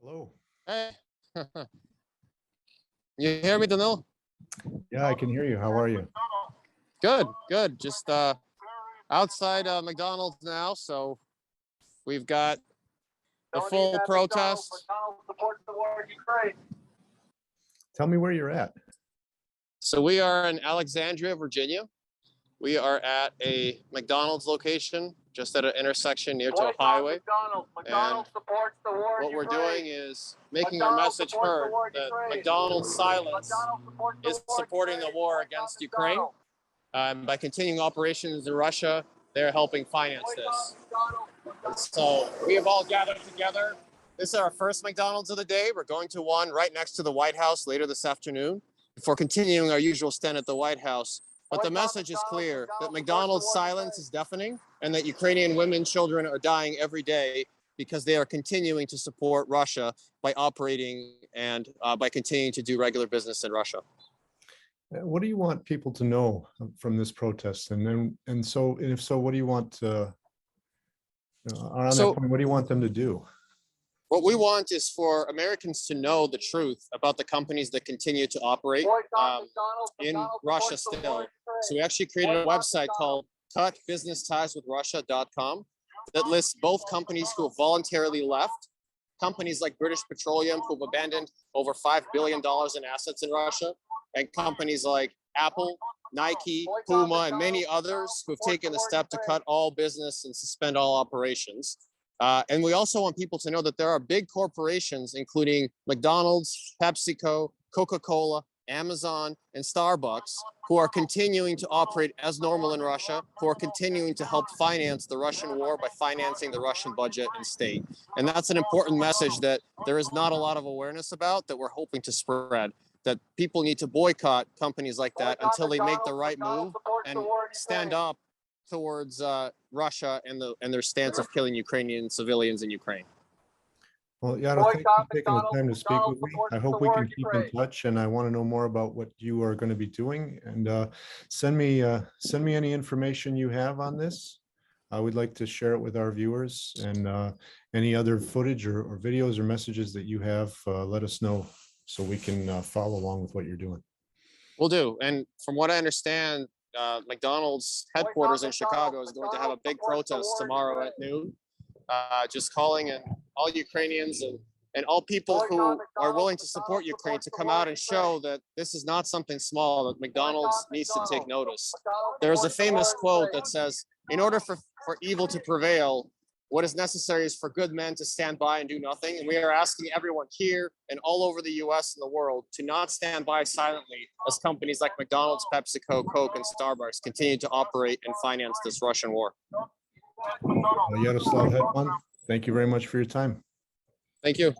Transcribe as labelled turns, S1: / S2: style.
S1: Hello.
S2: Hey, you hear me, Danil?
S1: Yeah, I can hear you. How are you?
S2: Good, good. Just outside McDonald's now, so we've got the full protest.
S1: Tell me where you're at.
S2: So we are in Alexandria, Virginia. We are at a McDonald's location just at an intersection near to a highway. And what we're doing is making our message heard that McDonald's silence is supporting the war against Ukraine. By continuing operations in Russia, they're helping finance this. And so we have all gathered together. This is our first McDonald's of the day. We're going to one right next to the White House later this afternoon before continuing our usual stand at the White House. But the message is clear that McDonald's silence is deafening and that Ukrainian women, children are dying every day because they are continuing to support Russia by operating and by continuing to do regular business in Russia.
S1: What do you want people to know from this protest? And if so, what do you want on that point, what do you want them to do?
S2: What we want is for Americans to know the truth about the companies that continue to operate in Russia still. So we actually created a website called cutbusinesstieswithrussia.com that lists both companies who have voluntarily left, companies like British Petroleum who have abandoned over $5 billion in assets in Russia, and companies like Apple, Nike, Puma, and many others who have taken the step to cut all business and suspend all operations. And we also want people to know that there are big corporations, including McDonald's, PepsiCo, Coca-Cola, Amazon, and Starbucks, who are continuing to operate as normal in Russia, who are continuing to help finance the Russian war by financing the Russian budget and state. And that's an important message that there is not a lot of awareness about that we're hoping to spread, that people need to boycott companies like that until they make the right move and stand up towards Russia and their stance of killing Ukrainian civilians in Ukraine.
S1: Well, Yado, thank you for taking the time to speak with me. I hope we can keep in touch, and I want to know more about what you are going to be doing. And send me any information you have on this. I would like to share it with our viewers, and any other footage or videos or messages that you have, let us know so we can follow along with what you're doing.
S2: Will do. And from what I understand, McDonald's headquarters in Chicago is going to have a big protest tomorrow at noon. Just calling and all Ukrainians and all people who are willing to support Ukraine to come out and show that this is not something small, that McDonald's needs to take notice. There's a famous quote that says, in order for evil to prevail, what is necessary is for good men to stand by and do nothing. And we are asking everyone here and all over the US and the world to not stand by silently as companies like McDonald's, PepsiCo, Coke, and Starbucks continue to operate and finance this Russian war.
S1: Yaroslav Hetman, thank you very much for your time.
S2: Thank you.